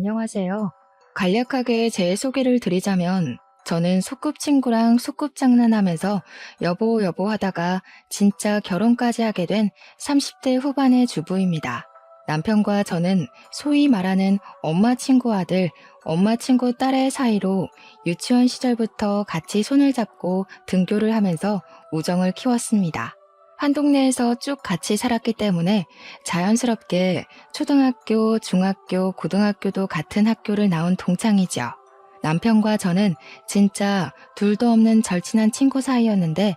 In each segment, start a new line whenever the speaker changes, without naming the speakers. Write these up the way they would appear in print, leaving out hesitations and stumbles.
안녕하세요. 간략하게 제 소개를 드리자면 저는 소꿉친구랑 소꿉장난하면서 여보 여보 하다가 진짜 결혼까지 하게 된 30대 후반의 주부입니다. 남편과 저는 소위 말하는 엄마 친구 아들, 엄마 친구 딸의 사이로 유치원 시절부터 같이 손을 잡고 등교를 하면서 우정을 키웠습니다. 한 동네에서 쭉 같이 살았기 때문에 자연스럽게 초등학교, 중학교, 고등학교도 같은 학교를 나온 동창이죠. 남편과 저는 진짜 둘도 없는 절친한 친구 사이였는데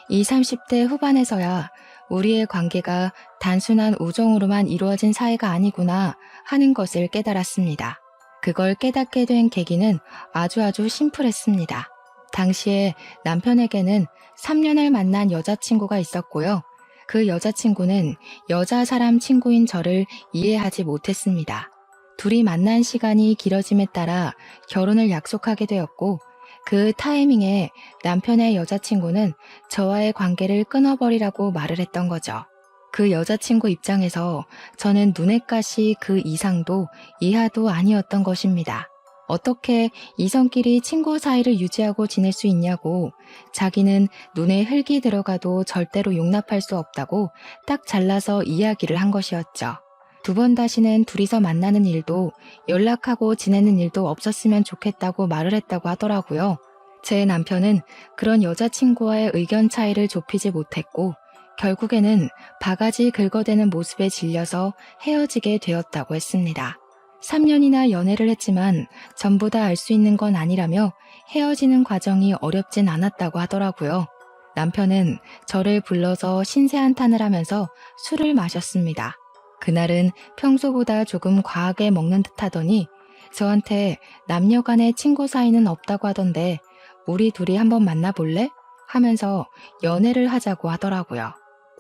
이 30대 후반에서야 우리의 관계가 단순한 우정으로만 이루어진 사이가 아니구나 하는 것을 깨달았습니다. 그걸 깨닫게 된 계기는 아주 심플했습니다. 당시에 남편에게는 3년을 만난 여자친구가 있었고요. 그 여자친구는 여자 사람 친구인 저를 이해하지 못했습니다. 둘이 만난 시간이 길어짐에 따라 결혼을 약속하게 되었고, 그 타이밍에 남편의 여자친구는 저와의 관계를 끊어버리라고 말을 했던 거죠. 그 여자친구 입장에서 저는 눈엣 가시 그 이상도 이하도 아니었던 것입니다. 어떻게 이성끼리 친구 사이를 유지하고 지낼 수 있냐고, 자기는 눈에 흙이 들어가도 절대로 용납할 수 없다고 딱 잘라서 이야기를 한 것이었죠. 두 번 다시는 둘이서 만나는 일도 연락하고 지내는 일도 없었으면 좋겠다고 말을 했다고 하더라고요. 제 남편은 그런 여자친구와의 의견 차이를 좁히지 못했고 결국에는 바가지 긁어대는 모습에 질려서 헤어지게 되었다고 했습니다. 3년이나 연애를 했지만 전부 다 알 수 있는 건 아니라며 헤어지는 과정이 어렵진 않았다고 하더라고요. 남편은 저를 불러서 신세한탄을 하면서 술을 마셨습니다. 그날은 평소보다 조금 과하게 먹는 듯 하더니 저한테 남녀 간의 친구 사이는 없다고 하던데 우리 둘이 한번 만나볼래? 하면서 연애를 하자고 하더라고요.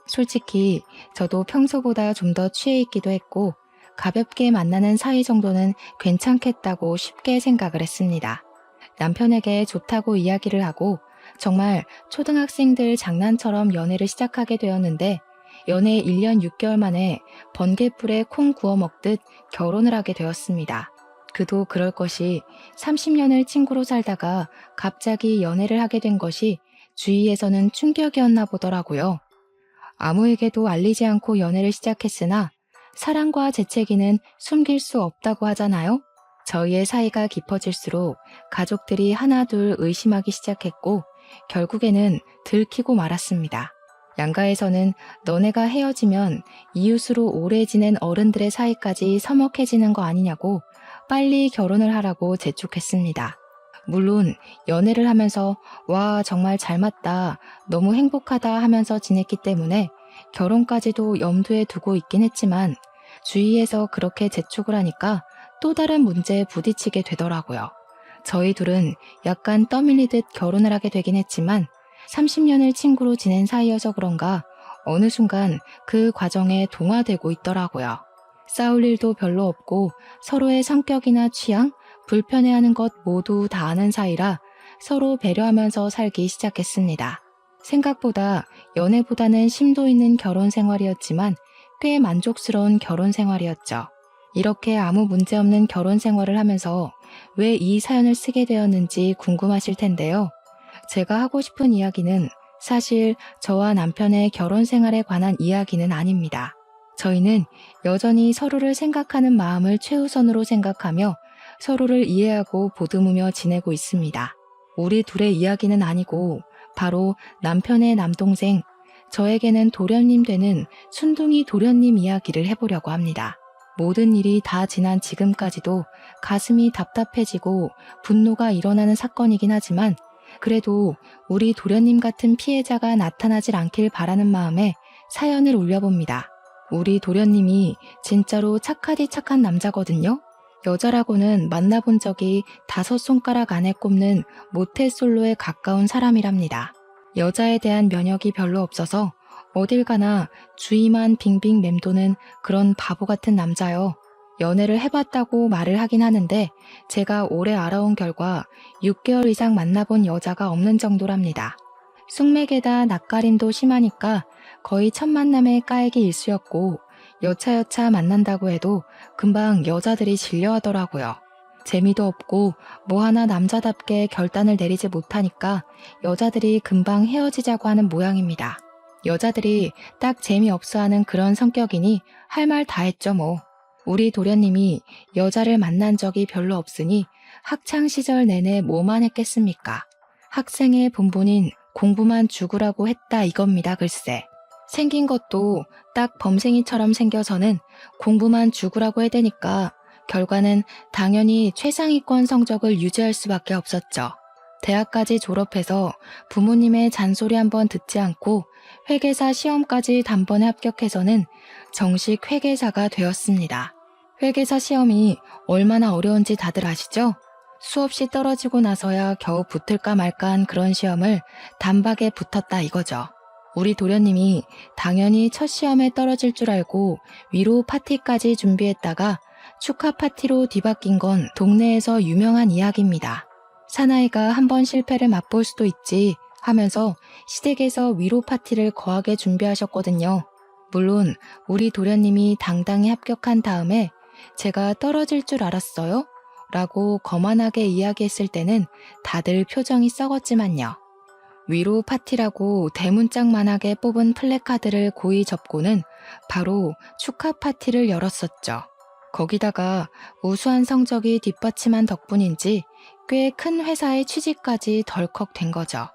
솔직히 저도 평소보다 좀 더 취해 있기도 했고 가볍게 만나는 사이 정도는 괜찮겠다고 쉽게 생각을 했습니다. 남편에게 좋다고 이야기를 하고 정말 초등학생들 장난처럼 연애를 시작하게 되었는데 연애 1년 6개월 만에 번갯불에 콩 구워 먹듯 결혼을 하게 되었습니다. 그도 그럴 것이 30년을 친구로 살다가 갑자기 연애를 하게 된 것이 주위에서는 충격이었나 보더라고요. 아무에게도 알리지 않고 연애를 시작했으나 사랑과 재채기는 숨길 수 없다고 하잖아요. 저희의 사이가 깊어질수록 가족들이 하나둘 의심하기 시작했고 결국에는 들키고 말았습니다. 양가에서는 너네가 헤어지면 이웃으로 오래 지낸 어른들의 사이까지 서먹해지는 거 아니냐고 빨리 결혼을 하라고 재촉했습니다. 물론 연애를 하면서 와 정말 잘 맞다, 너무 행복하다 하면서 지냈기 때문에 결혼까지도 염두에 두고 있긴 했지만 주위에서 그렇게 재촉을 하니까 또 다른 문제에 부딪히게 되더라고요. 저희 둘은 약간 떠밀리듯 결혼을 하게 되긴 했지만 30년을 친구로 지낸 사이여서 그런가 어느 순간 그 과정에 동화되고 있더라고요. 싸울 일도 별로 없고 서로의 성격이나 취향, 불편해하는 것 모두 다 아는 사이라 서로 배려하면서 살기 시작했습니다. 생각보다 연애보다는 심도 있는 결혼 생활이었지만 꽤 만족스러운 결혼 생활이었죠. 이렇게 아무 문제 없는 결혼 생활을 하면서 왜 이 사연을 쓰게 되었는지 궁금하실 텐데요. 제가 하고 싶은 이야기는 사실 저와 남편의 결혼 생활에 관한 이야기는 아닙니다. 저희는 여전히 서로를 생각하는 마음을 최우선으로 생각하며 서로를 이해하고 보듬으며 지내고 있습니다. 우리 둘의 이야기는 아니고 바로 남편의 남동생, 저에게는 도련님 되는 순둥이 도련님 이야기를 해보려고 합니다. 모든 일이 다 지난 지금까지도 가슴이 답답해지고 분노가 일어나는 사건이긴 하지만 그래도 우리 도련님 같은 피해자가 나타나질 않길 바라는 마음에 사연을 올려봅니다. 우리 도련님이 진짜로 착하디 착한 남자거든요. 여자라고는 만나본 적이 5손가락 안에 꼽는 모태솔로에 가까운 사람이랍니다. 여자에 대한 면역이 별로 없어서 어딜 가나 주위만 빙빙 맴도는 그런 바보 같은 남자요. 연애를 해봤다고 말을 하긴 하는데 제가 오래 알아온 결과 6개월 이상 만나본 여자가 없는 정도랍니다. 숙맥에다 낯가림도 심하니까 거의 첫 만남의 까에기 일수였고 여차여차 만난다고 해도 금방 여자들이 질려하더라고요. 재미도 없고 뭐 하나 남자답게 결단을 내리지 못하니까 여자들이 금방 헤어지자고 하는 모양입니다. 여자들이 딱 재미없어 하는 그런 성격이니 할 말 다 했죠 뭐. 우리 도련님이 여자를 만난 적이 별로 없으니 학창 시절 내내 뭐만 했겠습니까? 학생의 본분인 공부만 죽으라고 했다 이겁니다 글쎄. 생긴 것도 딱 범생이처럼 생겨서는 공부만 죽으라고 해대니까 결과는 당연히 최상위권 성적을 유지할 수밖에 없었죠. 대학까지 졸업해서 부모님의 잔소리 한번 듣지 않고 회계사 시험까지 단번에 합격해서는 정식 회계사가 되었습니다. 회계사 시험이 얼마나 어려운지 다들 아시죠? 수없이 떨어지고 나서야 겨우 붙을까 말까한 그런 시험을 단박에 붙었다 이거죠. 우리 도련님이 당연히 첫 시험에 떨어질 줄 알고 위로 파티까지 준비했다가 축하 파티로 뒤바뀐 건 동네에서 유명한 이야기입니다. 사나이가 한번 실패를 맛볼 수도 있지 하면서 시댁에서 위로 파티를 거하게 준비하셨거든요. 물론 우리 도련님이 당당히 합격한 다음에 제가 떨어질 줄 알았어요? 라고 거만하게 이야기했을 때는 다들 표정이 썩었지만요. 위로 파티라고 대문짝만하게 뽑은 플래카드를 고이 접고는 바로 축하 파티를 열었었죠. 거기다가 우수한 성적이 뒷받침한 덕분인지 꽤 큰 회사의 취직까지 덜컥 된 거죠.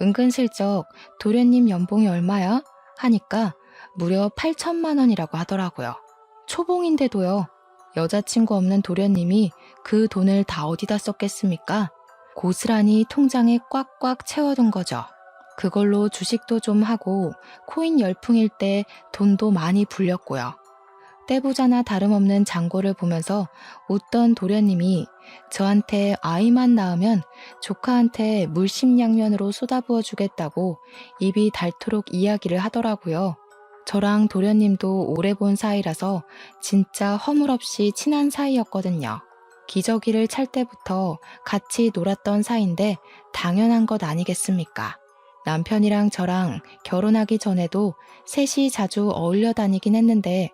은근슬쩍 도련님 연봉이 얼마야? 하니까 무려 8천만 원이라고 하더라고요. 초봉인데도요. 여자친구 없는 도련님이 그 돈을 다 어디다 썼겠습니까? 고스란히 통장에 꽉꽉 채워둔 거죠. 그걸로 주식도 좀 하고 코인 열풍일 때 돈도 많이 불렸고요. 떼부자나 다름없는 장고를 보면서 웃던 도련님이 저한테 아이만 낳으면 조카한테 물심양면으로 쏟아부어 주겠다고 입이 닳도록 이야기를 하더라고요. 저랑 도련님도 오래 본 사이라서 진짜 허물없이 친한 사이였거든요. 기저귀를 찰 때부터 같이 놀았던 사이인데 당연한 것 아니겠습니까? 남편이랑 저랑 결혼하기 전에도 셋이 자주 어울려 다니긴 했는데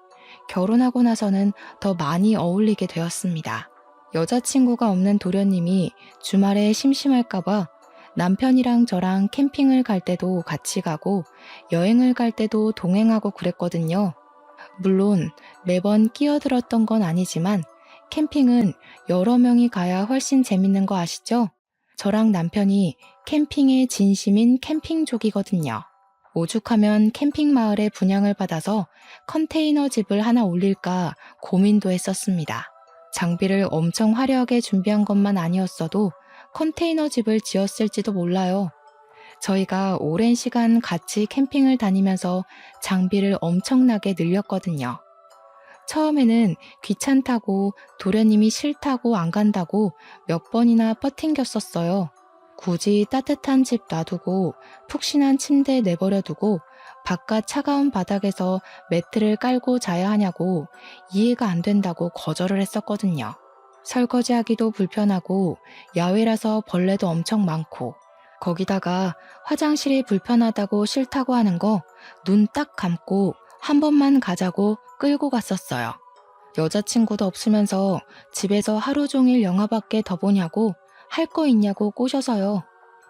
결혼하고 나서는 더 많이 어울리게 되었습니다. 여자친구가 없는 도련님이 주말에 심심할까봐 남편이랑 저랑 캠핑을 갈 때도 같이 가고 여행을 갈 때도 동행하고 그랬거든요. 물론 매번 끼어들었던 건 아니지만 캠핑은 여러 명이 가야 훨씬 재밌는 거 아시죠? 저랑 남편이 캠핑의 진심인 캠핑족이거든요. 오죽하면 캠핑 마을에 분양을 받아서 컨테이너 집을 하나 올릴까 고민도 했었습니다. 장비를 엄청 화려하게 준비한 것만 아니었어도 컨테이너 집을 지었을지도 몰라요. 저희가 오랜 시간 같이 캠핑을 다니면서 장비를 엄청나게 늘렸거든요. 처음에는 귀찮다고 도련님이 싫다고 안 간다고 몇 번이나 뻗팅겼었어요. 굳이 따뜻한 집 놔두고 푹신한 침대 내버려두고 바깥 차가운 바닥에서 매트를 깔고 자야 하냐고 이해가 안 된다고 거절을 했었거든요. 설거지하기도 불편하고 야외라서 벌레도 엄청 많고 거기다가 화장실이 불편하다고 싫다고 하는 거 눈 딱 감고 한 번만 가자고 끌고 갔었어요. 여자친구도 없으면서 집에서 하루 종일 영화밖에 더 보냐고 할 거 있냐고 꼬셔서요.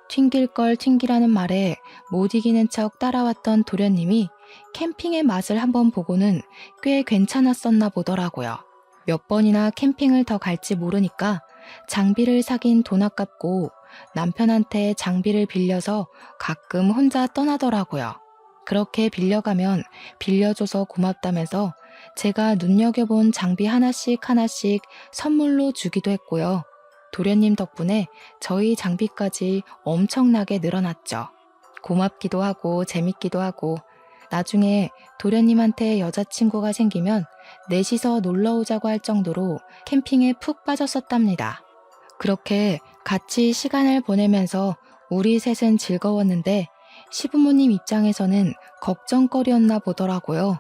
튕길 걸 튕기라는 말에 못 이기는 척 따라왔던 도련님이 캠핑의 맛을 한번 보고는 꽤 괜찮았었나 보더라고요. 몇 번이나 캠핑을 더 갈지 모르니까 장비를 사긴 돈 아깝고 남편한테 장비를 빌려서 가끔 혼자 떠나더라고요. 그렇게 빌려가면 빌려줘서 고맙다면서 제가 눈여겨본 장비 하나씩 하나씩 선물로 주기도 했고요. 도련님 덕분에 저희 장비까지 엄청나게 늘어났죠. 고맙기도 하고 재밌기도 하고 나중에 도련님한테 여자친구가 생기면 넷이서 놀러 오자고 할 정도로 캠핑에 푹 빠졌었답니다. 그렇게 같이 시간을 보내면서 우리 셋은 즐거웠는데 시부모님 입장에서는 걱정거리였나 보더라고요.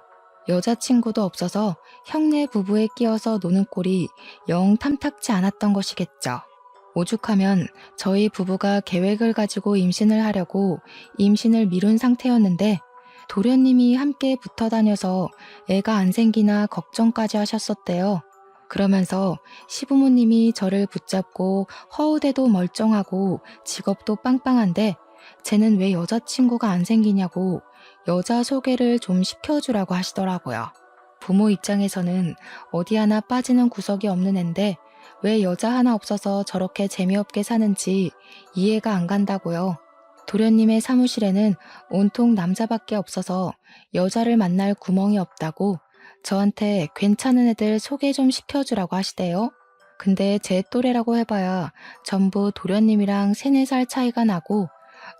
여자친구도 없어서 형네 부부에 끼어서 노는 꼴이 영 탐탁지 않았던 것이겠죠. 오죽하면 저희 부부가 계획을 가지고 임신을 하려고 임신을 미룬 상태였는데 도련님이 함께 붙어 다녀서 애가 안 생기나 걱정까지 하셨었대요. 그러면서 시부모님이 저를 붙잡고 허우대도 멀쩡하고 직업도 빵빵한데 쟤는 왜 여자친구가 안 생기냐고 여자 소개를 좀 시켜주라고 하시더라고요. 부모 입장에서는 어디 하나 빠지는 구석이 없는 앤데 왜 여자 하나 없어서 저렇게 재미없게 사는지 이해가 안 간다고요. 도련님의 사무실에는 온통 남자밖에 없어서 여자를 만날 구멍이 없다고 저한테 괜찮은 애들 소개 좀 시켜주라고 하시대요. 근데 제 또래라고 해봐야 전부 도련님이랑 3, 4살 차이가 나고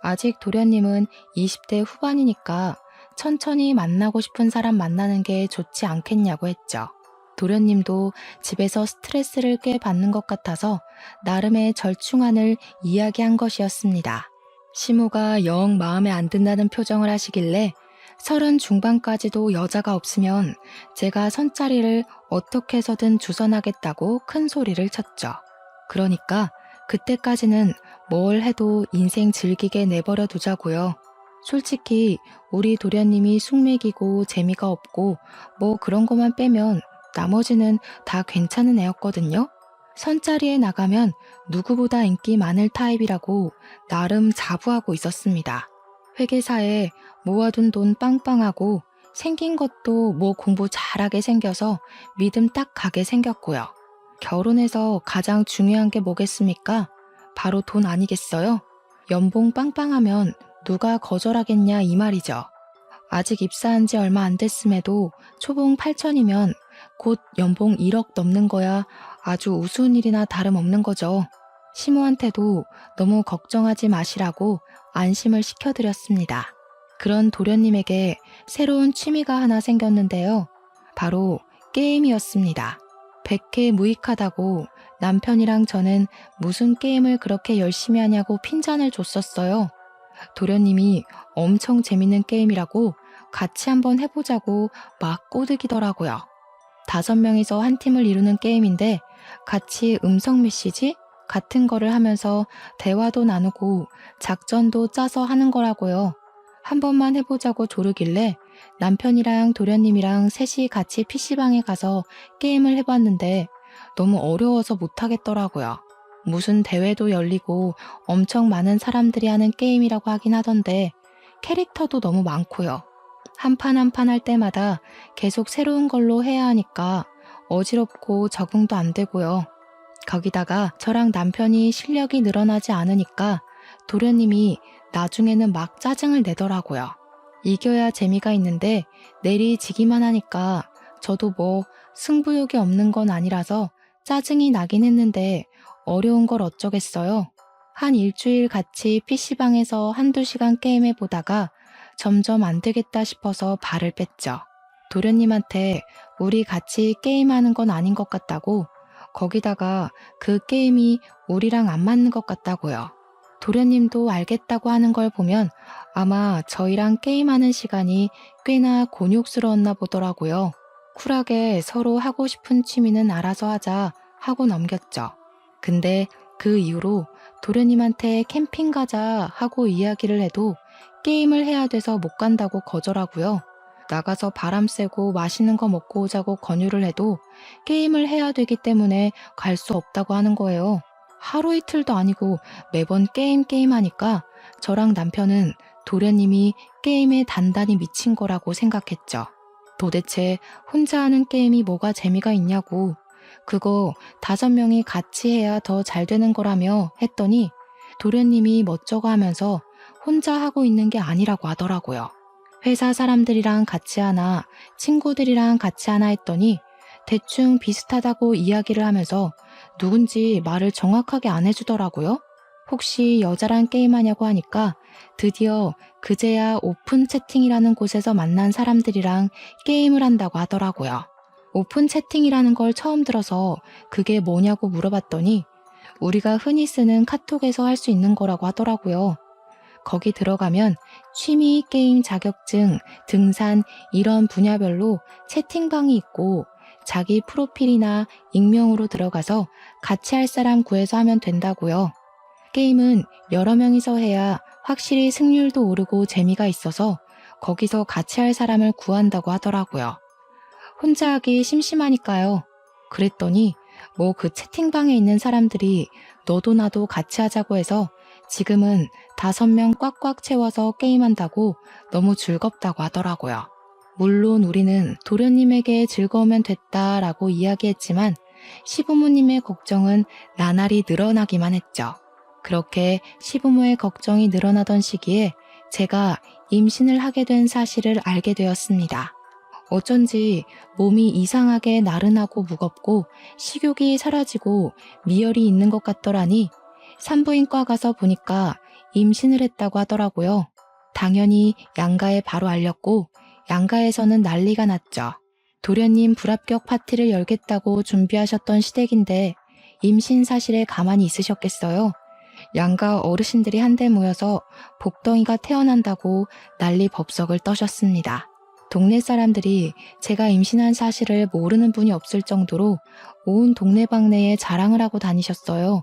아직 도련님은 20대 후반이니까 천천히 만나고 싶은 사람 만나는 게 좋지 않겠냐고 했죠. 도련님도 집에서 스트레스를 꽤 받는 것 같아서 나름의 절충안을 이야기한 것이었습니다. 시모가 영 마음에 안 든다는 표정을 하시길래 30 중반까지도 여자가 없으면 제가 선자리를 어떻게 해서든 주선하겠다고 큰 소리를 쳤죠. 그러니까 그때까지는 뭘 해도 인생 즐기게 내버려 두자고요. 솔직히 우리 도련님이 숙맥이고 재미가 없고 뭐 그런 것만 빼면 나머지는 다 괜찮은 애였거든요. 선자리에 나가면 누구보다 인기 많을 타입이라고 나름 자부하고 있었습니다. 회계사에 모아둔 돈 빵빵하고 생긴 것도 뭐 공부 잘하게 생겨서 믿음 딱 가게 생겼고요. 결혼해서 가장 중요한 게 뭐겠습니까? 바로 돈 아니겠어요? 연봉 빵빵하면 누가 거절하겠냐 이 말이죠. 아직 입사한 지 얼마 안 됐음에도 초봉 8천이면 곧 연봉 1억 넘는 거야 아주 우스운 일이나 다름없는 거죠. 시모한테도 너무 걱정하지 마시라고 안심을 시켜드렸습니다. 그런 도련님에게 새로운 취미가 하나 생겼는데요. 바로 게임이었습니다. 백해무익하다고 남편이랑 저는 무슨 게임을 그렇게 열심히 하냐고 핀잔을 줬었어요. 도련님이 엄청 재밌는 게임이라고 같이 한번 해보자고 막 꼬드기더라고요. 5명이서 한 팀을 이루는 게임인데 같이 음성 메시지 같은 거를 하면서 대화도 나누고 작전도 짜서 하는 거라고요. 한 번만 해보자고 조르길래 남편이랑 도련님이랑 셋이 같이 PC방에 가서 게임을 해봤는데 너무 어려워서 못하겠더라고요. 무슨 대회도 열리고 엄청 많은 사람들이 하는 게임이라고 하긴 하던데 캐릭터도 너무 많고요. 한 판 한 판 할 때마다 계속 새로운 걸로 해야 하니까 어지럽고 적응도 안 되고요. 거기다가 저랑 남편이 실력이 늘어나지 않으니까 도련님이 나중에는 막 짜증을 내더라고요. 이겨야 재미가 있는데 내리지기만 하니까 저도 뭐 승부욕이 없는 건 아니라서 짜증이 나긴 했는데 어려운 걸 어쩌겠어요. 한 일주일 같이 PC방에서 한두 시간 게임해 보다가 점점 안 되겠다 싶어서 발을 뺐죠. 도련님한테 우리 같이 게임하는 건 아닌 것 같다고 거기다가 그 게임이 우리랑 안 맞는 것 같다고요. 도련님도 알겠다고 하는 걸 보면 아마 저희랑 게임하는 시간이 꽤나 곤욕스러웠나 보더라고요. 쿨하게 서로 하고 싶은 취미는 알아서 하자 하고 넘겼죠. 근데 그 이후로 도련님한테 캠핑 가자 하고 이야기를 해도 게임을 해야 돼서 못 간다고 거절하고요. 나가서 바람 쐬고 맛있는 거 먹고 오자고 권유를 해도 게임을 해야 되기 때문에 갈 수 없다고 하는 거예요. 하루 이틀도 아니고 매번 게임 하니까 저랑 남편은 도련님이 게임에 단단히 미친 거라고 생각했죠. 도대체 혼자 하는 게임이 뭐가 재미가 있냐고 그거 5명이 같이 해야 더 잘 되는 거라며 했더니 도련님이 멋쩍어 하면서 혼자 하고 있는 게 아니라고 하더라고요. 회사 사람들이랑 같이 하나, 친구들이랑 같이 하나 했더니 대충 비슷하다고 이야기를 하면서 누군지 말을 정확하게 안 해주더라고요. 혹시 여자랑 게임하냐고 하니까 드디어 그제야 오픈 채팅이라는 곳에서 만난 사람들이랑 게임을 한다고 하더라고요. 오픈 채팅이라는 걸 처음 들어서 그게 뭐냐고 물어봤더니 우리가 흔히 쓰는 카톡에서 할 수 있는 거라고 하더라고요. 거기 들어가면 취미, 게임 자격증, 등산 이런 분야별로 채팅방이 있고 자기 프로필이나 익명으로 들어가서 같이 할 사람 구해서 하면 된다고요. 게임은 여러 명이서 해야 확실히 승률도 오르고 재미가 있어서 거기서 같이 할 사람을 구한다고 하더라고요. 혼자 하기 심심하니까요. 그랬더니 뭐 그 채팅방에 있는 사람들이 너도 나도 같이 하자고 해서 지금은 5명 꽉꽉 채워서 게임한다고 너무 즐겁다고 하더라고요. 물론 우리는 도련님에게 즐거우면 됐다라고 이야기했지만 시부모님의 걱정은 나날이 늘어나기만 했죠. 그렇게 시부모의 걱정이 늘어나던 시기에 제가 임신을 하게 된 사실을 알게 되었습니다. 어쩐지 몸이 이상하게 나른하고 무겁고 식욕이 사라지고 미열이 있는 것 같더라니 산부인과 가서 보니까 임신을 했다고 하더라고요. 당연히 양가에 바로 알렸고 양가에서는 난리가 났죠. 도련님 불합격 파티를 열겠다고 준비하셨던 시댁인데 임신 사실에 가만히 있으셨겠어요? 양가 어르신들이 한데 모여서 복덩이가 태어난다고 난리 법석을 떠셨습니다. 동네 사람들이 제가 임신한 사실을 모르는 분이 없을 정도로 온 동네방네에 자랑을 하고 다니셨어요.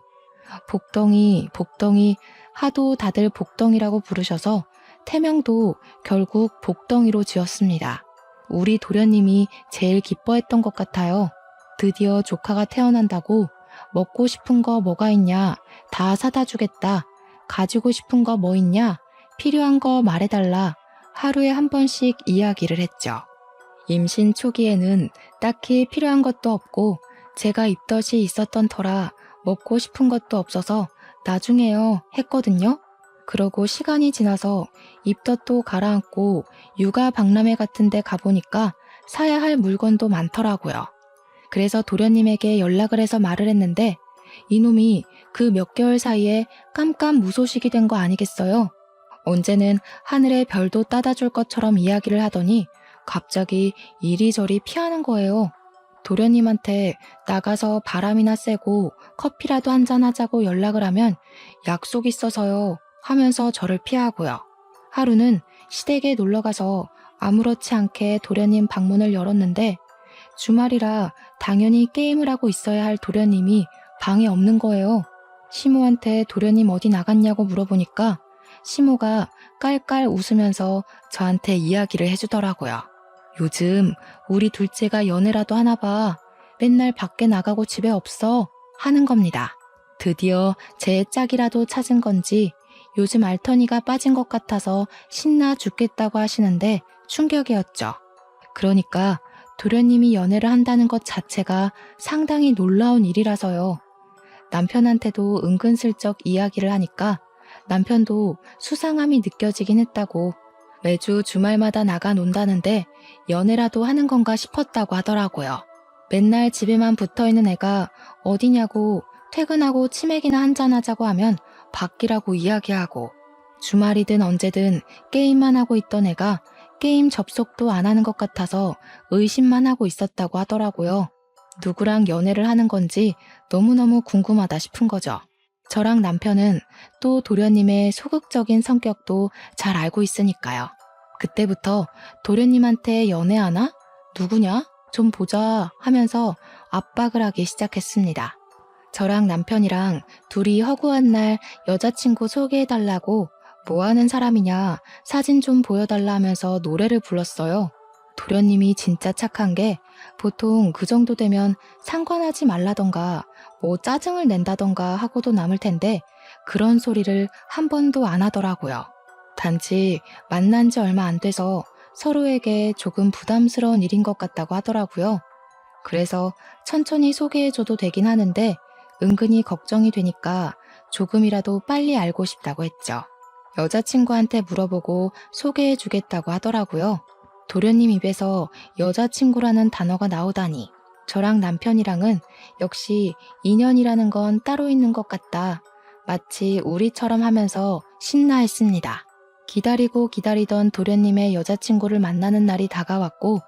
복덩이, 복덩이 하도 다들 복덩이라고 부르셔서 태명도 결국 복덩이로 지었습니다. 우리 도련님이 제일 기뻐했던 것 같아요. 드디어 조카가 태어난다고 먹고 싶은 거 뭐가 있냐? 다 사다 주겠다. 가지고 싶은 거 뭐 있냐? 필요한 거 말해달라. 하루에 한 번씩 이야기를 했죠. 임신 초기에는 딱히 필요한 것도 없고 제가 입덧이 있었던 터라 먹고 싶은 것도 없어서 나중에요 했거든요. 그러고 시간이 지나서 입덧도 가라앉고 육아 박람회 같은 데 가보니까 사야 할 물건도 많더라고요. 그래서 도련님에게 연락을 해서 말을 했는데 이놈이 그 몇 개월 사이에 깜깜무소식이 된 거 아니겠어요? 언제는 하늘의 별도 따다 줄 것처럼 이야기를 하더니 갑자기 이리저리 피하는 거예요. 도련님한테 나가서 바람이나 쐬고 커피라도 한잔 하자고 연락을 하면 약속 있어서요 하면서 저를 피하고요. 하루는 시댁에 놀러가서 아무렇지 않게 도련님 방문을 열었는데 주말이라 당연히 게임을 하고 있어야 할 도련님이 방에 없는 거예요. 시모한테 도련님 어디 나갔냐고 물어보니까 시모가 깔깔 웃으면서 저한테 이야기를 해주더라고요. 요즘 우리 둘째가 연애라도 하나 봐. 맨날 밖에 나가고 집에 없어 하는 겁니다. 드디어 제 짝이라도 찾은 건지 요즘 알터니가 빠진 것 같아서 신나 죽겠다고 하시는데 충격이었죠. 그러니까 도련님이 연애를 한다는 것 자체가 상당히 놀라운 일이라서요. 남편한테도 은근슬쩍 이야기를 하니까 남편도 수상함이 느껴지긴 했다고 매주 주말마다 나가 논다는데 연애라도 하는 건가 싶었다고 하더라고요. 맨날 집에만 붙어있는 애가 어디냐고 퇴근하고 치맥이나 한잔하자고 하면 밖이라고 이야기하고 주말이든 언제든 게임만 하고 있던 애가 게임 접속도 안 하는 것 같아서 의심만 하고 있었다고 하더라고요. 누구랑 연애를 하는 건지 너무너무 궁금하다 싶은 거죠. 저랑 남편은 또 도련님의 소극적인 성격도 잘 알고 있으니까요. 그때부터 도련님한테 연애하나? 누구냐? 좀 보자 하면서 압박을 하기 시작했습니다. 저랑 남편이랑 둘이 허구한 날 여자친구 소개해달라고 뭐 하는 사람이냐 사진 좀 보여달라 하면서 노래를 불렀어요. 도련님이 진짜 착한 게 보통 그 정도 되면 상관하지 말라던가 뭐 짜증을 낸다던가 하고도 남을 텐데 그런 소리를 한 번도 안 하더라고요. 단지 만난 지 얼마 안 돼서 서로에게 조금 부담스러운 일인 것 같다고 하더라고요. 그래서 천천히 소개해줘도 되긴 하는데 은근히 걱정이 되니까 조금이라도 빨리 알고 싶다고 했죠. 여자친구한테 물어보고 소개해주겠다고 하더라고요. 도련님 입에서 여자친구라는 단어가 나오다니 저랑 남편이랑은 역시 인연이라는 건 따로 있는 것 같다. 마치 우리처럼 하면서 신나했습니다. 기다리고 기다리던 도련님의 여자친구를 만나는 날이 다가왔고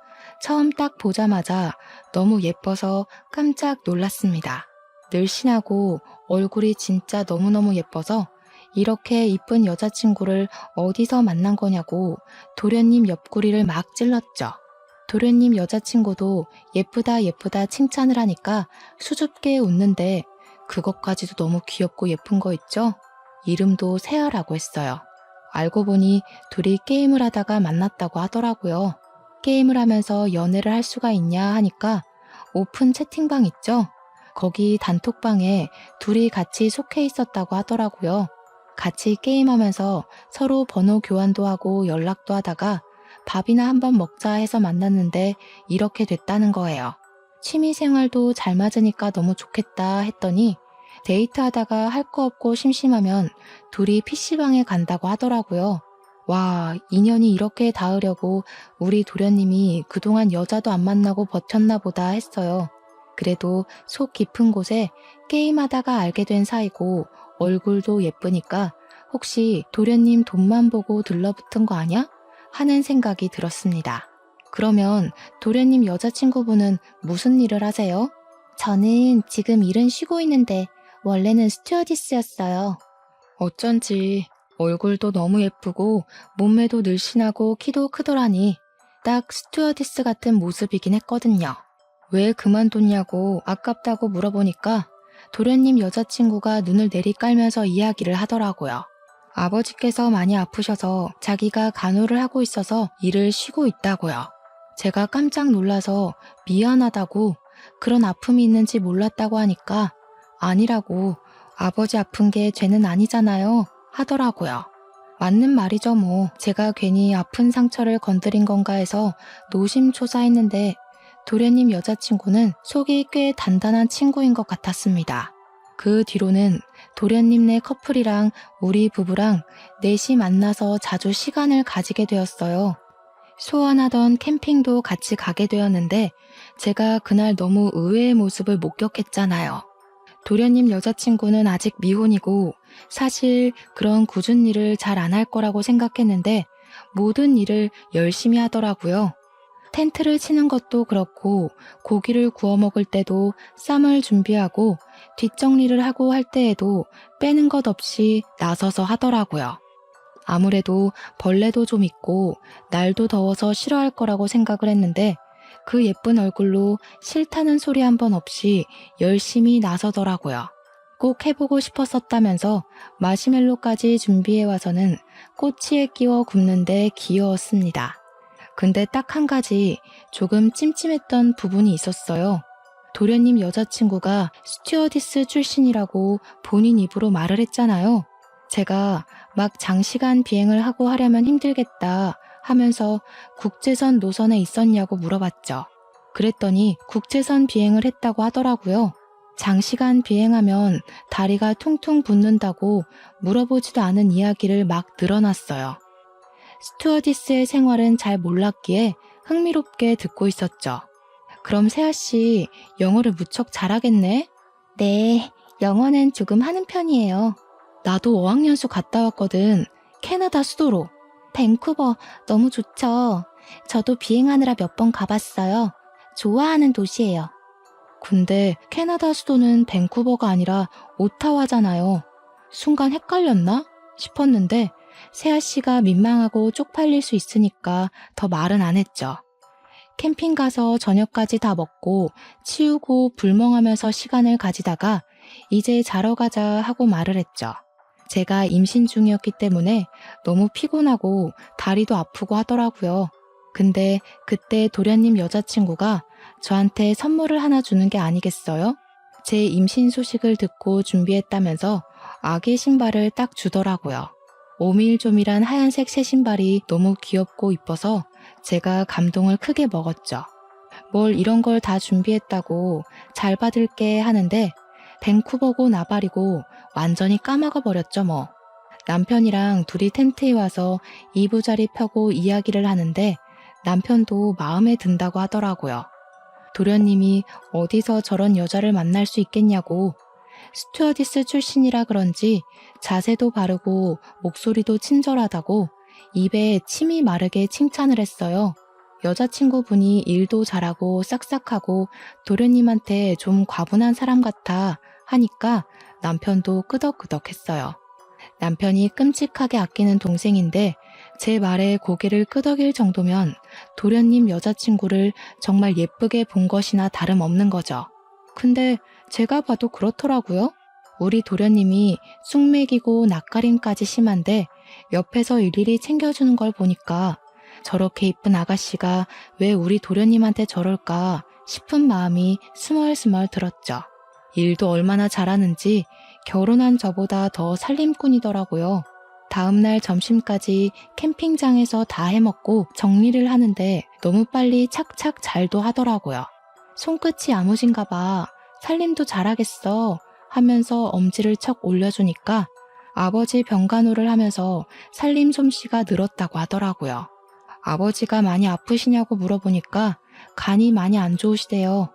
처음 딱 보자마자 너무 예뻐서 깜짝 놀랐습니다. 늘씬하고 얼굴이 진짜 너무너무 예뻐서 이렇게 이쁜 여자친구를 어디서 만난 거냐고 도련님 옆구리를 막 찔렀죠. 도련님 여자친구도 예쁘다 예쁘다 칭찬을 하니까 수줍게 웃는데 그것까지도 너무 귀엽고 예쁜 거 있죠? 이름도 세아라고 했어요. 알고 보니 둘이 게임을 하다가 만났다고 하더라고요. 게임을 하면서 연애를 할 수가 있냐 하니까 오픈 채팅방 있죠? 거기 단톡방에 둘이 같이 속해 있었다고 하더라고요. 같이 게임하면서 서로 번호 교환도 하고 연락도 하다가 밥이나 한번 먹자 해서 만났는데 이렇게 됐다는 거예요. 취미생활도 잘 맞으니까 너무 좋겠다 했더니 데이트하다가 할 거 없고 심심하면 둘이 PC방에 간다고 하더라고요. 와, 인연이 이렇게 닿으려고 우리 도련님이 그동안 여자도 안 만나고 버텼나 보다 했어요. 그래도 속 깊은 곳에 게임하다가 알게 된 사이고 얼굴도 예쁘니까 혹시 도련님 돈만 보고 들러붙은 거 아냐? 하는 생각이 들었습니다. 그러면 도련님 여자친구분은 무슨 일을 하세요? 저는 지금 일은 쉬고 있는데 원래는 스튜어디스였어요. 어쩐지 얼굴도 너무 예쁘고 몸매도 늘씬하고 키도 크더라니 딱 스튜어디스 같은 모습이긴 했거든요. 왜 그만뒀냐고 아깝다고 물어보니까 도련님 여자친구가 눈을 내리깔면서 이야기를 하더라고요. 아버지께서 많이 아프셔서 자기가 간호를 하고 있어서 일을 쉬고 있다고요. 제가 깜짝 놀라서 미안하다고 그런 아픔이 있는지 몰랐다고 하니까 아니라고 아버지 아픈 게 죄는 아니잖아요 하더라고요. 맞는 말이죠 뭐. 제가 괜히 아픈 상처를 건드린 건가 해서 노심초사했는데 도련님 여자친구는 속이 꽤 단단한 친구인 것 같았습니다. 그 뒤로는 도련님네 커플이랑 우리 부부랑 넷이 만나서 자주 시간을 가지게 되었어요. 소원하던 캠핑도 같이 가게 되었는데 제가 그날 너무 의외의 모습을 목격했잖아요. 도련님 여자친구는 아직 미혼이고 사실 그런 굳은 일을 잘 안 할 거라고 생각했는데 모든 일을 열심히 하더라고요. 텐트를 치는 것도 그렇고 고기를 구워 먹을 때도 쌈을 준비하고 뒷정리를 하고 할 때에도 빼는 것 없이 나서서 하더라고요. 아무래도 벌레도 좀 있고 날도 더워서 싫어할 거라고 생각을 했는데 그 예쁜 얼굴로 싫다는 소리 한 번 없이 열심히 나서더라고요. 꼭 해보고 싶었었다면서 마시멜로까지 준비해와서는 꼬치에 끼워 굽는데 귀여웠습니다. 근데 딱 한 가지 조금 찜찜했던 부분이 있었어요. 도련님 여자친구가 스튜어디스 출신이라고 본인 입으로 말을 했잖아요. 제가 막 장시간 비행을 하고 하려면 힘들겠다 하면서 국제선 노선에 있었냐고 물어봤죠. 그랬더니 국제선 비행을 했다고 하더라고요. 장시간 비행하면 다리가 퉁퉁 붓는다고 물어보지도 않은 이야기를 막 늘어놨어요. 스튜어디스의 생활은 잘 몰랐기에 흥미롭게 듣고 있었죠. 그럼 세아씨 영어를 무척 잘하겠네? 네, 영어는 조금 하는 편이에요. 나도 어학연수 갔다 왔거든. 캐나다 수도로. 밴쿠버 너무 좋죠. 저도 비행하느라 몇 번 가봤어요. 좋아하는 도시예요. 근데 캐나다 수도는 밴쿠버가 아니라 오타와잖아요. 순간 헷갈렸나 싶었는데 세아 씨가 민망하고 쪽팔릴 수 있으니까 더 말은 안 했죠. 캠핑 가서 저녁까지 다 먹고 치우고 불멍하면서 시간을 가지다가 이제 자러 가자 하고 말을 했죠. 제가 임신 중이었기 때문에 너무 피곤하고 다리도 아프고 하더라고요. 근데 그때 도련님 여자친구가 저한테 선물을 하나 주는 게 아니겠어요? 제 임신 소식을 듣고 준비했다면서 아기 신발을 딱 주더라고요. 오밀조밀한 하얀색 새 신발이 너무 귀엽고 이뻐서 제가 감동을 크게 먹었죠. 뭘 이런 걸 다 준비했다고 잘 받을게 하는데 밴쿠버고 나발이고 완전히 까먹어 버렸죠 뭐. 남편이랑 둘이 텐트에 와서 이부자리 펴고 이야기를 하는데 남편도 마음에 든다고 하더라고요. 도련님이 어디서 저런 여자를 만날 수 있겠냐고. 스튜어디스 출신이라 그런지 자세도 바르고 목소리도 친절하다고 입에 침이 마르게 칭찬을 했어요. 여자친구분이 일도 잘하고 싹싹하고 도련님한테 좀 과분한 사람 같아 하니까 남편도 끄덕끄덕했어요. 남편이 끔찍하게 아끼는 동생인데 제 말에 고개를 끄덕일 정도면 도련님 여자친구를 정말 예쁘게 본 것이나 다름없는 거죠. 근데 제가 봐도 그렇더라고요. 우리 도련님이 쑥맥이고 낯가림까지 심한데 옆에서 일일이 챙겨주는 걸 보니까 저렇게 이쁜 아가씨가 왜 우리 도련님한테 저럴까 싶은 마음이 스멀스멀 들었죠. 일도 얼마나 잘하는지 결혼한 저보다 더 살림꾼이더라고요. 다음날 점심까지 캠핑장에서 다 해먹고 정리를 하는데 너무 빨리 착착 잘도 하더라고요. 손끝이 야무진가 봐. 살림도 잘하겠어 하면서 엄지를 척 올려주니까 아버지 병간호를 하면서 살림 솜씨가 늘었다고 하더라고요. 아버지가 많이 아프시냐고 물어보니까 간이 많이 안 좋으시대요.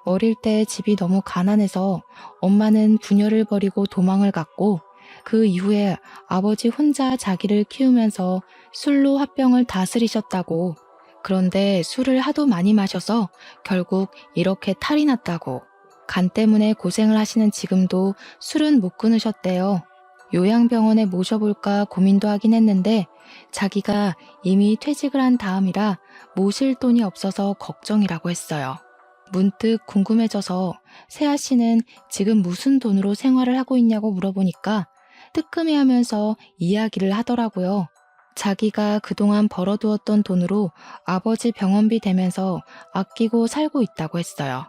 어릴 때 집이 너무 가난해서 엄마는 부녀를 버리고 도망을 갔고 그 이후에 아버지 혼자 자기를 키우면서 술로 화병을 다스리셨다고. 그런데 술을 하도 많이 마셔서 결국 이렇게 탈이 났다고. 간 때문에 고생을 하시는 지금도 술은 못 끊으셨대요. 요양병원에 모셔볼까 고민도 하긴 했는데 자기가 이미 퇴직을 한 다음이라 모실 돈이 없어서 걱정이라고 했어요. 문득 궁금해져서 세아 씨는 지금 무슨 돈으로 생활을 하고 있냐고 물어보니까 뜨끔해하면서 이야기를 하더라고요. 자기가 그동안 벌어두었던 돈으로 아버지 병원비 대면서 아끼고 살고 있다고 했어요.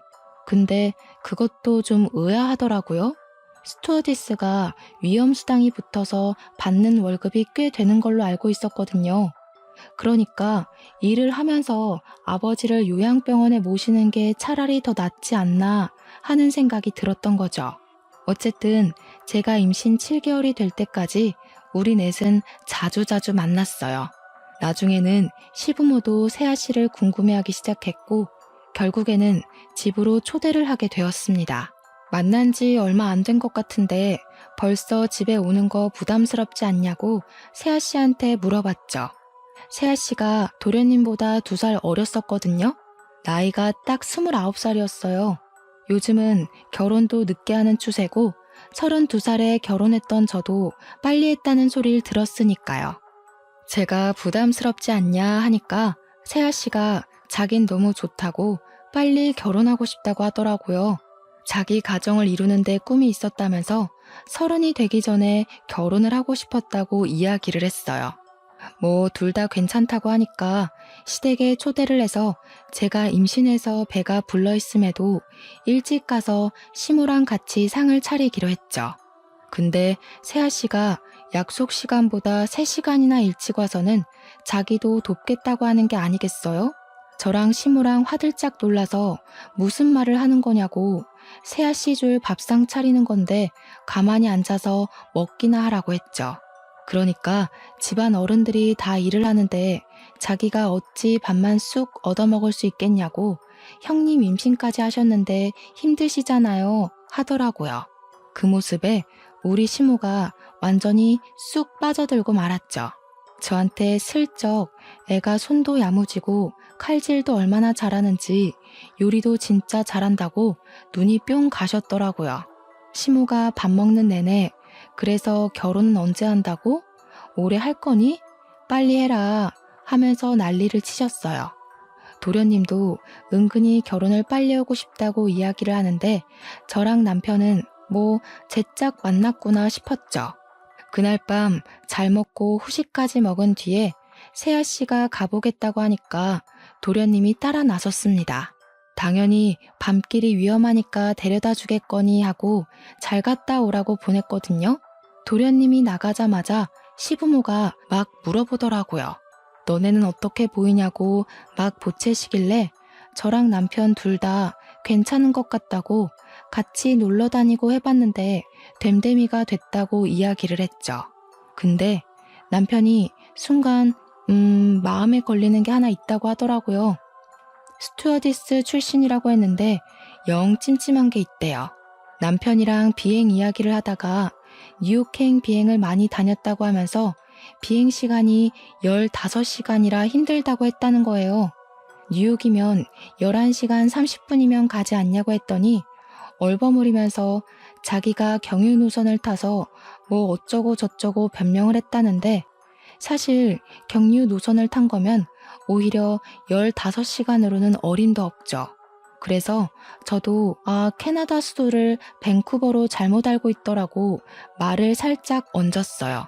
근데 그것도 좀 의아하더라고요. 스튜어디스가 위험수당이 붙어서 받는 월급이 꽤 되는 걸로 알고 있었거든요. 그러니까 일을 하면서 아버지를 요양병원에 모시는 게 차라리 더 낫지 않나 하는 생각이 들었던 거죠. 어쨌든 제가 임신 7개월이 될 때까지 우리 넷은 자주자주 만났어요. 나중에는 시부모도 세아 씨를 궁금해하기 시작했고 결국에는 집으로 초대를 하게 되었습니다. 만난 지 얼마 안 된 것 같은데 벌써 집에 오는 거 부담스럽지 않냐고 세아 씨한테 물어봤죠. 세아 씨가 도련님보다 2살 어렸었거든요. 나이가 딱 29살이었어요. 요즘은 결혼도 늦게 하는 추세고 32살에 결혼했던 저도 빨리 했다는 소리를 들었으니까요. 제가 부담스럽지 않냐 하니까 세아 씨가 자긴 너무 좋다고 빨리 결혼하고 싶다고 하더라고요. 자기 가정을 이루는데 꿈이 있었다면서 30이 되기 전에 결혼을 하고 싶었다고 이야기를 했어요. 뭐 둘 다 괜찮다고 하니까 시댁에 초대를 해서 제가 임신해서 배가 불러있음에도 일찍 가서 시모랑 같이 상을 차리기로 했죠. 근데 세아 씨가 약속 시간보다 3시간이나 일찍 와서는 자기도 돕겠다고 하는 게 아니겠어요? 저랑 시모랑 화들짝 놀라서 무슨 말을 하는 거냐고 세아 씨 줄 밥상 차리는 건데 가만히 앉아서 먹기나 하라고 했죠. 그러니까 집안 어른들이 다 일을 하는데 자기가 어찌 밥만 쑥 얻어먹을 수 있겠냐고 형님 임신까지 하셨는데 힘드시잖아요 하더라고요. 그 모습에 우리 시모가 완전히 쑥 빠져들고 말았죠. 저한테 슬쩍 애가 손도 야무지고 칼질도 얼마나 잘하는지 요리도 진짜 잘한다고 눈이 뿅 가셨더라고요. 시모가 밥 먹는 내내 그래서 결혼은 언제 한다고? 올해 할 거니? 빨리 해라 하면서 난리를 치셨어요. 도련님도 은근히 결혼을 빨리 하고 싶다고 이야기를 하는데 저랑 남편은 뭐 제짝 만났구나 싶었죠. 그날 밤 잘 먹고 후식까지 먹은 뒤에 세아 씨가 가보겠다고 하니까 도련님이 따라 나섰습니다. 당연히 밤길이 위험하니까 데려다 주겠거니 하고 잘 갔다 오라고 보냈거든요. 도련님이 나가자마자 시부모가 막 물어보더라고요. 너네는 어떻게 보이냐고 막 보채시길래 저랑 남편 둘 다 괜찮은 것 같다고 같이 놀러 다니고 해봤는데 됨됨이가 됐다고 이야기를 했죠. 근데 남편이 순간 마음에 걸리는 게 하나 있다고 하더라고요. 스튜어디스 출신이라고 했는데 영 찜찜한 게 있대요. 남편이랑 비행 이야기를 하다가 뉴욕행 비행을 많이 다녔다고 하면서 비행 시간이 15시간이라 힘들다고 했다는 거예요. 뉴욕이면 11시간 30분이면 가지 않냐고 했더니 얼버무리면서 자기가 경유 노선을 타서 뭐 어쩌고 저쩌고 변명을 했다는데 사실 경유 노선을 탄 거면 오히려 15시간으로는 어림도 없죠. 그래서 저도 캐나다 수도를 밴쿠버로 잘못 알고 있더라고 말을 살짝 얹었어요.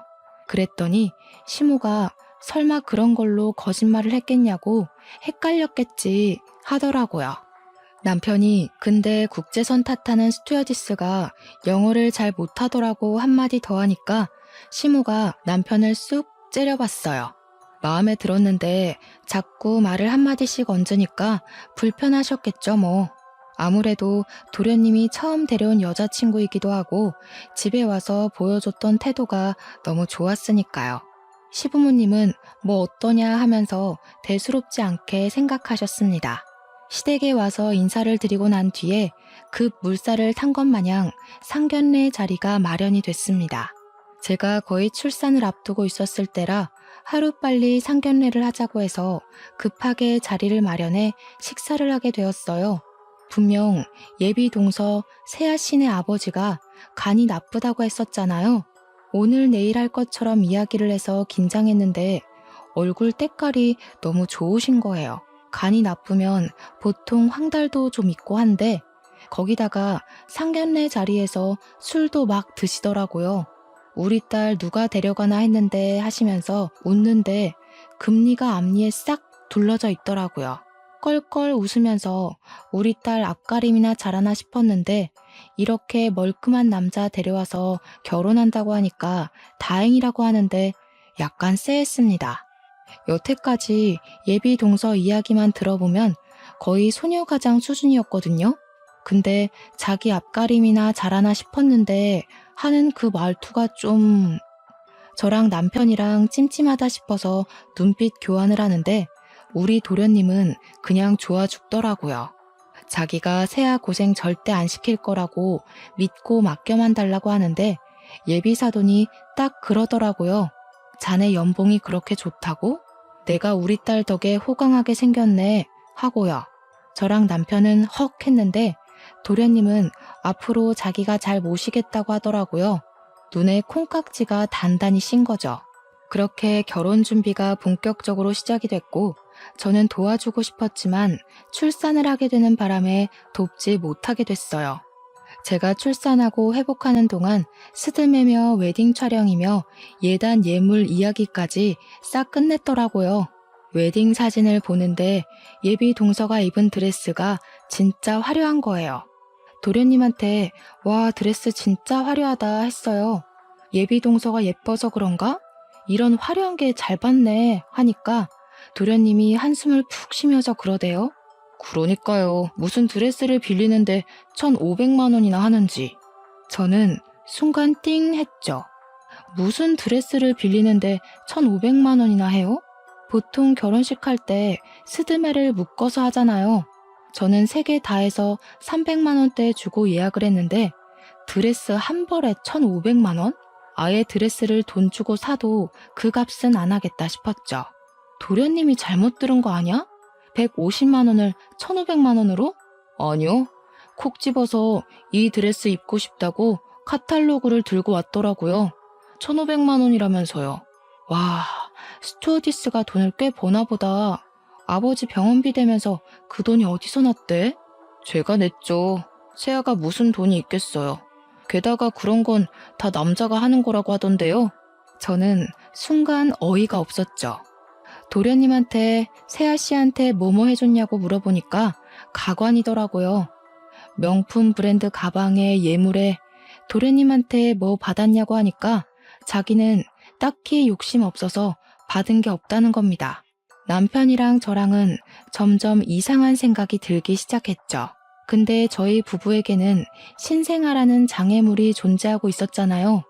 그랬더니 시모가 설마 그런 걸로 거짓말을 했겠냐고 헷갈렸겠지 하더라고요. 남편이 근데 국제선 탓하는 스튜어디스가 영어를 잘 못하더라고 한마디 더 하니까 시모가 남편을 쑥 째려봤어요. 마음에 들었는데 자꾸 말을 한마디씩 얹으니까 불편하셨겠죠 뭐. 아무래도 도련님이 처음 데려온 여자친구이기도 하고 집에 와서 보여줬던 태도가 너무 좋았으니까요. 시부모님은 뭐 어떠냐 하면서 대수롭지 않게 생각하셨습니다. 시댁에 와서 인사를 드리고 난 뒤에 급 물살을 탄 것 마냥 상견례 자리가 마련이 됐습니다. 제가 거의 출산을 앞두고 있었을 때라 하루빨리 상견례를 하자고 해서 급하게 자리를 마련해 식사를 하게 되었어요. 분명 예비 동서 세아 씨네 아버지가 간이 나쁘다고 했었잖아요. 오늘 내일 할 것처럼 이야기를 해서 긴장했는데 얼굴 때깔이 너무 좋으신 거예요. 간이 나쁘면 보통 황달도 좀 있고 한데 거기다가 상견례 자리에서 술도 막 드시더라고요. 우리 딸 누가 데려가나 했는데 하시면서 웃는데 금리가 앞니에 싹 둘러져 있더라고요. 껄껄 웃으면서 우리 딸 앞가림이나 잘하나 싶었는데 이렇게 멀끔한 남자 데려와서 결혼한다고 하니까 다행이라고 하는데 약간 쎄했습니다. 여태까지 예비 동서 이야기만 들어보면 거의 소녀가장 수준이었거든요. 근데 자기 앞가림이나 잘하나 싶었는데 하는 그 말투가 좀... 저랑 남편이랑 찜찜하다 싶어서 눈빛 교환을 하는데 우리 도련님은 그냥 좋아 죽더라고요. 자기가 세아 고생 절대 안 시킬 거라고 믿고 맡겨만 달라고 하는데 예비 사돈이 딱 그러더라고요. 자네 연봉이 그렇게 좋다고? 내가 우리 딸 덕에 호강하게 생겼네 하고요. 저랑 남편은 헉 했는데 도련님은 앞으로 자기가 잘 모시겠다고 하더라고요. 눈에 콩깍지가 단단히 씬 거죠. 그렇게 결혼 준비가 본격적으로 시작이 됐고 저는 도와주고 싶었지만 출산을 하게 되는 바람에 돕지 못하게 됐어요. 제가 출산하고 회복하는 동안 스드메며 웨딩 촬영이며 예단 예물 이야기까지 싹 끝냈더라고요. 웨딩 사진을 보는데 예비 동서가 입은 드레스가 진짜 화려한 거예요. 도련님한테 와 드레스 진짜 화려하다 했어요. 예비 동서가 예뻐서 그런가? 이런 화려한 게 잘 봤네 하니까 도련님이 한숨을 푹 쉬면서 그러대요. 그러니까요. 무슨 드레스를 빌리는데 1,500만 원이나 하는지. 저는 순간 띵 했죠. 무슨 드레스를 빌리는데 1,500만 원이나 해요? 보통 결혼식 할 때 스드메를 묶어서 하잖아요. 저는 3개 다 해서 300만 원대 주고 예약을 했는데 드레스 한 벌에 1,500만 원? 아예 드레스를 돈 주고 사도 그 값은 안 하겠다 싶었죠. 도련님이 잘못 들은 거 아니야? 150만 원을 1,500만 원으로? 아니요. 콕 집어서 이 드레스 입고 싶다고 카탈로그를 들고 왔더라고요. 1,500만 원이라면서요. 와, 스튜어디스가 돈을 꽤 버나 보다. 아버지 병원비 대면서 그 돈이 어디서 났대? 제가 냈죠. 세아가 무슨 돈이 있겠어요. 게다가 그런 건 다 남자가 하는 거라고 하던데요. 저는 순간 어이가 없었죠. 도련님한테 세아 씨한테 뭐뭐 해줬냐고 물어보니까 가관이더라고요. 명품 브랜드 가방에 예물에 도련님한테 뭐 받았냐고 하니까 자기는 딱히 욕심 없어서 받은 게 없다는 겁니다. 남편이랑 저랑은 점점 이상한 생각이 들기 시작했죠. 근데 저희 부부에게는 신생아라는 장애물이 존재하고 있었잖아요.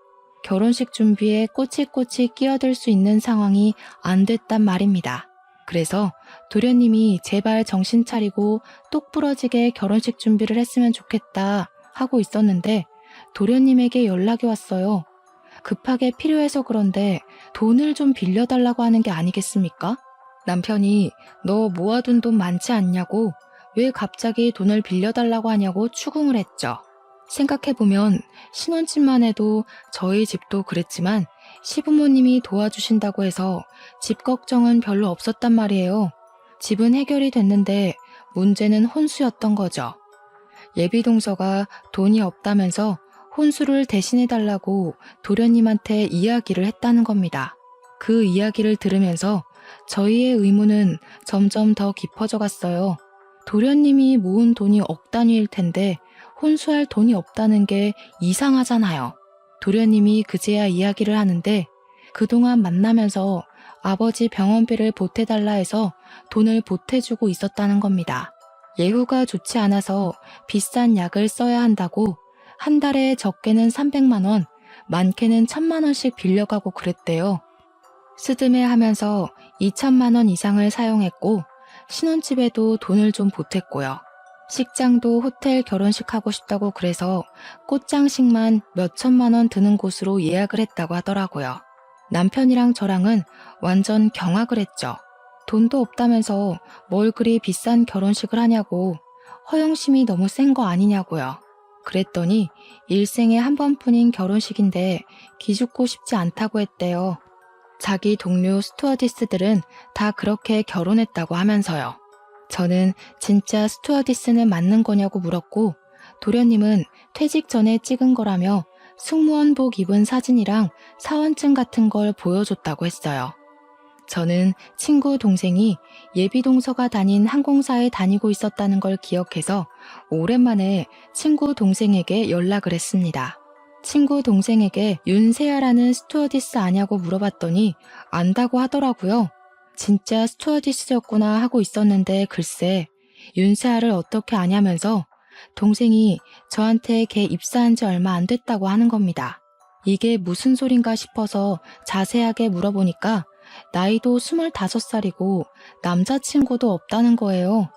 결혼식 준비에 꼬치꼬치 끼어들 수 있는 상황이 안 됐단 말입니다. 그래서 도련님이 제발 정신 차리고 똑부러지게 결혼식 준비를 했으면 좋겠다 하고 있었는데 도련님에게 연락이 왔어요. 급하게 필요해서 그런데 돈을 좀 빌려달라고 하는 게 아니겠습니까? 남편이 너 모아둔 돈 많지 않냐고 왜 갑자기 돈을 빌려달라고 하냐고 추궁을 했죠. 생각해보면 신혼집만 해도 저희 집도 그랬지만 시부모님이 도와주신다고 해서 집 걱정은 별로 없었단 말이에요. 집은 해결이 됐는데 문제는 혼수였던 거죠. 예비 동서가 돈이 없다면서 혼수를 대신해달라고 도련님한테 이야기를 했다는 겁니다. 그 이야기를 들으면서 저희의 의문은 점점 더 깊어져 갔어요. 도련님이 모은 돈이 억 단위일 텐데 혼수할 돈이 없다는 게 이상하잖아요. 도련님이 그제야 이야기를 하는데 그동안 만나면서 아버지 병원비를 보태달라 해서 돈을 보태주고 있었다는 겁니다. 예후가 좋지 않아서 비싼 약을 써야 한다고 한 달에 적게는 300만 원, 많게는 1000만 원씩 빌려가고 그랬대요. 스드메 하면서 2천만 원 이상을 사용했고 신혼집에도 돈을 좀 보탰고요. 식장도 호텔 결혼식 하고 싶다고 그래서 꽃장식만 몇 천만 원 드는 곳으로 예약을 했다고 하더라고요. 남편이랑 저랑은 완전 경악을 했죠. 돈도 없다면서 뭘 그리 비싼 결혼식을 하냐고, 허영심이 너무 센 거 아니냐고요. 그랬더니 일생에 한 번뿐인 결혼식인데 기죽고 싶지 않다고 했대요. 자기 동료 스튜어디스들은 다 그렇게 결혼했다고 하면서요. 저는 진짜 스튜어디스는 맞는 거냐고 물었고 도련님은 퇴직 전에 찍은 거라며 승무원복 입은 사진이랑 사원증 같은 걸 보여줬다고 했어요. 저는 친구 동생이 예비동서가 다닌 항공사에 다니고 있었다는 걸 기억해서 오랜만에 친구 동생에게 연락을 했습니다. 친구 동생에게 윤세아라는 스튜어디스 아냐고 물어봤더니 안다고 하더라고요. 진짜 스튜어디스였구나 하고 있었는데 글쎄 윤세아를 어떻게 아냐면서 동생이 저한테 걔 입사한 지 얼마 안 됐다고 하는 겁니다. 이게 무슨 소린가 싶어서 자세하게 물어보니까 나이도 25살이고 남자친구도 없다는 거예요.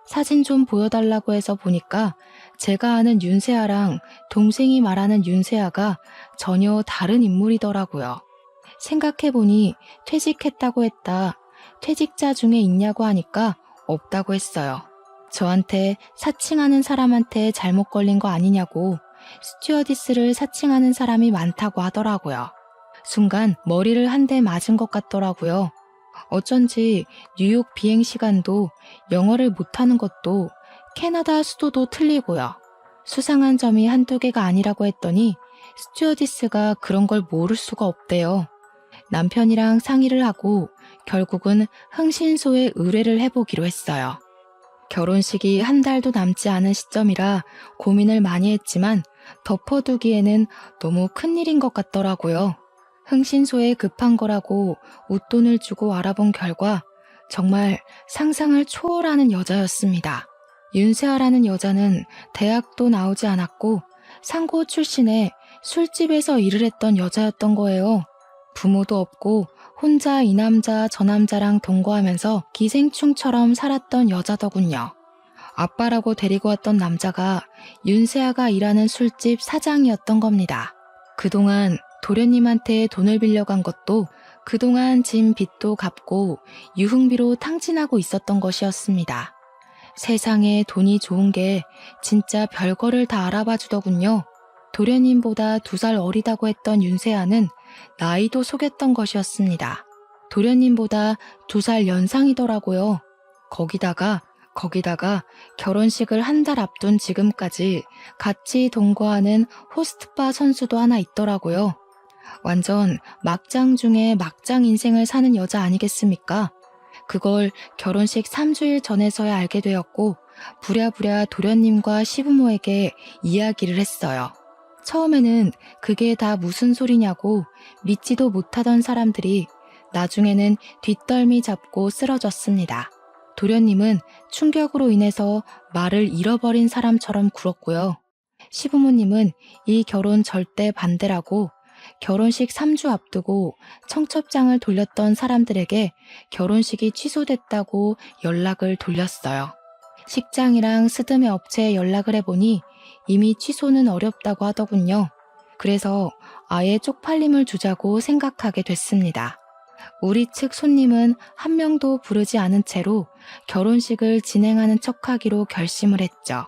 사진 좀 보여달라고 해서 보니까 제가 아는 윤세아랑 동생이 말하는 윤세아가 전혀 다른 인물이더라고요. 생각해보니 퇴직했다고 했다. 퇴직자 중에 있냐고 하니까 없다고 했어요. 저한테 사칭하는 사람한테 잘못 걸린 거 아니냐고 스튜어디스를 사칭하는 사람이 많다고 하더라고요. 순간 머리를 한 대 맞은 것 같더라고요. 어쩐지 뉴욕 비행 시간도 영어를 못하는 것도 캐나다 수도도 틀리고요. 수상한 점이 한두 개가 아니라고 했더니 스튜어디스가 그런 걸 모를 수가 없대요. 남편이랑 상의를 하고 결국은 흥신소에 의뢰를 해보기로 했어요. 결혼식이 한 달도 남지 않은 시점이라 고민을 많이 했지만 덮어두기에는 너무 큰일인 것 같더라고요. 흥신소에 급한 거라고 웃돈을 주고 알아본 결과 정말 상상을 초월하는 여자였습니다. 윤세아라는 여자는 대학도 나오지 않았고 상고 출신의 술집에서 일을 했던 여자였던 거예요. 부모도 없고 혼자 이 남자 저 남자랑 동거하면서 기생충처럼 살았던 여자더군요. 아빠라고 데리고 왔던 남자가 윤세아가 일하는 술집 사장이었던 겁니다. 그동안 도련님한테 돈을 빌려간 것도 그동안 진 빚도 갚고 유흥비로 탕진하고 있었던 것이었습니다. 세상에 돈이 좋은 게 진짜 별거를 다 알아봐 주더군요. 도련님보다 2살 어리다고 했던 윤세아는 나이도 속였던 것이었습니다. 도련님보다 2살 연상이더라고요. 거기다가 결혼식을 한 달 앞둔 지금까지 같이 동거하는 호스트바 선수도 하나 있더라고요. 완전 막장 중에 막장 인생을 사는 여자 아니겠습니까? 그걸 결혼식 3주일 전에서야 알게 되었고 부랴부랴 도련님과 시부모에게 이야기를 했어요. 처음에는 그게 다 무슨 소리냐고 믿지도 못하던 사람들이 나중에는 뒷덜미 잡고 쓰러졌습니다. 도련님은 충격으로 인해서 말을 잃어버린 사람처럼 굴었고요. 시부모님은 이 결혼 절대 반대라고 결혼식 3주 앞두고 청첩장을 돌렸던 사람들에게 결혼식이 취소됐다고 연락을 돌렸어요. 식장이랑 스드메 업체에 연락을 해보니 이미 취소는 어렵다고 하더군요. 그래서 아예 쪽팔림을 주자고 생각하게 됐습니다. 우리 측 손님은 한 명도 부르지 않은 채로 결혼식을 진행하는 척하기로 결심을 했죠.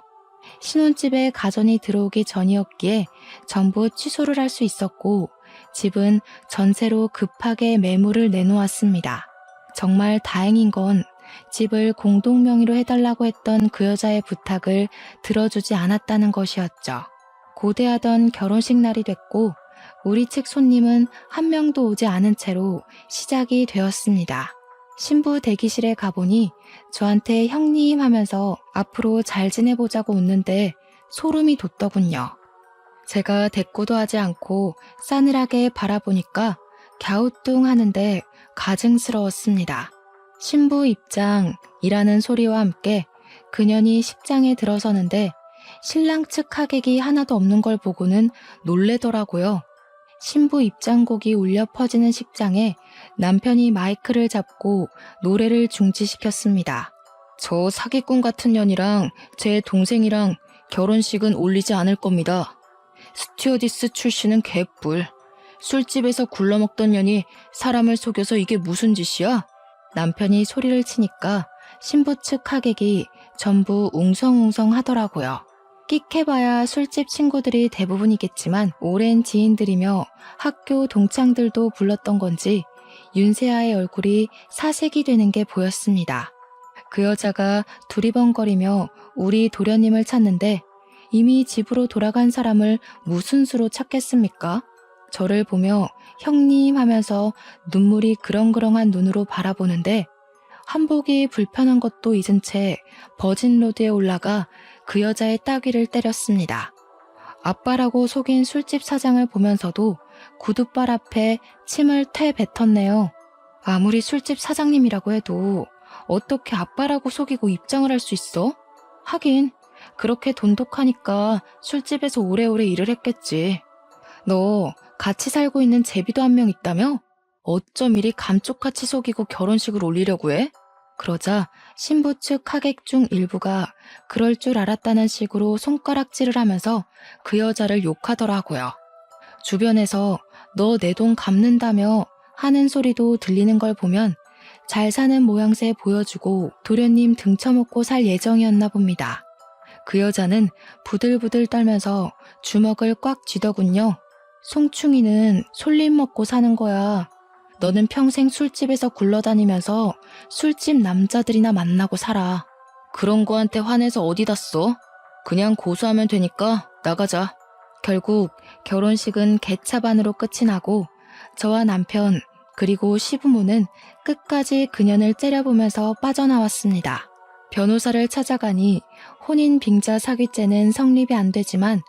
신혼집에 가전이 들어오기 전이었기에 전부 취소를 할 수 있었고 집은 전세로 급하게 매물을 내놓았습니다. 정말 다행인 건 집을 공동명의로 해달라고 했던 그 여자의 부탁을 들어주지 않았다는 것이었죠. 고대하던 결혼식 날이 됐고 우리 측 손님은 한 명도 오지 않은 채로 시작이 되었습니다. 신부 대기실에 가보니 저한테 형님 하면서 앞으로 잘 지내보자고 웃는데 소름이 돋더군요. 제가 대꾸도 하지 않고 싸늘하게 바라보니까 갸우뚱하는데 가증스러웠습니다. 신부 입장이라는 소리와 함께 그년이 식장에 들어서는데 신랑 측 하객이 하나도 없는 걸 보고는 놀래더라고요. 신부 입장곡이 울려 퍼지는 식장에 남편이 마이크를 잡고 노래를 중지시켰습니다. 저 사기꾼 같은 년이랑 제 동생이랑 결혼식은 올리지 않을 겁니다. 스튜어디스 출신은 개뿔. 술집에서 굴러먹던 년이 사람을 속여서 이게 무슨 짓이야? 남편이 소리를 치니까 신부 측 하객이 전부 웅성웅성 하더라고요. 끽해봐야 술집 친구들이 대부분이겠지만 오랜 지인들이며 학교 동창들도 불렀던 건지 윤세아의 얼굴이 사색이 되는 게 보였습니다. 그 여자가 두리번거리며 우리 도련님을 찾는데 이미 집으로 돌아간 사람을 무슨 수로 찾겠습니까? 저를 보며 형님 하면서 눈물이 그렁그렁한 눈으로 바라보는데 한복이 불편한 것도 잊은 채 버진로드에 올라가 그 여자의 따귀를 때렸습니다. 아빠라고 속인 술집 사장을 보면서도 구둣발 앞에 침을 퇴 뱉었네요. 아무리 술집 사장님이라고 해도 어떻게 아빠라고 속이고 입장을 할 수 있어? 하긴 그렇게 돈독하니까 술집에서 오래오래 일을 했겠지. 너 같이 살고 있는 제비도 한 명 있다며? 어쩜 이리 감쪽같이 속이고 결혼식을 올리려고 해? 그러자 신부 측 하객 중 일부가 그럴 줄 알았다는 식으로 손가락질을 하면서 그 여자를 욕하더라고요. 주변에서 너 내 돈 갚는다며 하는 소리도 들리는 걸 보면 잘 사는 모양새 보여주고 도련님 등쳐먹고 살 예정이었나 봅니다. 그 여자는 부들부들 떨면서 주먹을 꽉 쥐더군요. 송충이는 솔잎 먹고 사는 거야. 너는 평생 술집에서 굴러다니면서 술집 남자들이나 만나고 살아. 그런 거한테 화내서 어디다 써? 그냥 고소하면 되니까 나가자. 결국 결혼식은 개차반으로 끝이 나고 저와 남편 그리고 시부모는 끝까지 그년을 째려보면서 빠져나왔습니다. 변호사를 찾아가니 혼인 빙자 사기죄는 성립이 안 되지만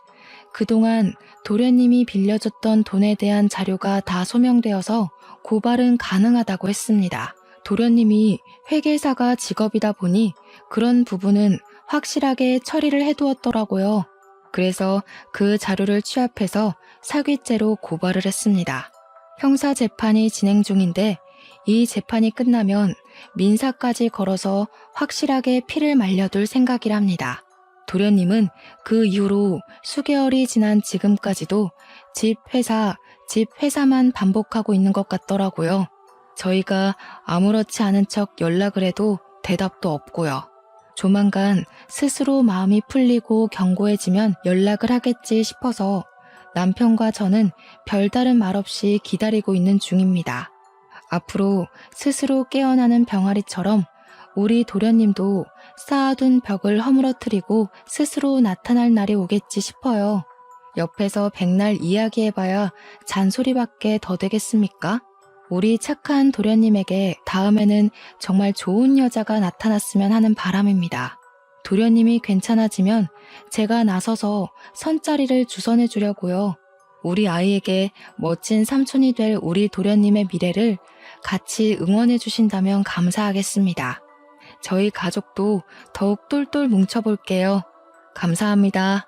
그동안 도련님이 빌려줬던 돈에 대한 자료가 다 소명되어서 고발은 가능하다고 했습니다. 도련님이 회계사가 직업이다 보니 그런 부분은 확실하게 처리를 해두었더라고요. 그래서 그 자료를 취합해서 사기죄로 고발을 했습니다. 형사 재판이 진행 중인데 이 재판이 끝나면 민사까지 걸어서 확실하게 피를 말려둘 생각이랍니다. 도련님은 그 이후로 수개월이 지난 지금까지도 집 회사만 반복하고 있는 것 같더라고요. 저희가 아무렇지 않은 척 연락을 해도 대답도 없고요. 조만간 스스로 마음이 풀리고 견고해지면 연락을 하겠지 싶어서 남편과 저는 별다른 말 없이 기다리고 있는 중입니다. 앞으로 스스로 깨어나는 병아리처럼 우리 도련님도 쌓아둔 벽을 허물어뜨리고 스스로 나타날 날이 오겠지 싶어요. 옆에서 백날 이야기해봐야 잔소리밖에 더 되겠습니까? 우리 착한 도련님에게 다음에는 정말 좋은 여자가 나타났으면 하는 바람입니다. 도련님이 괜찮아지면 제가 나서서 선자리를 주선해 주려고요. 우리 아이에게 멋진 삼촌이 될 우리 도련님의 미래를 같이 응원해 주신다면 감사하겠습니다. 저희 가족도 더욱 똘똘 뭉쳐볼게요. 감사합니다.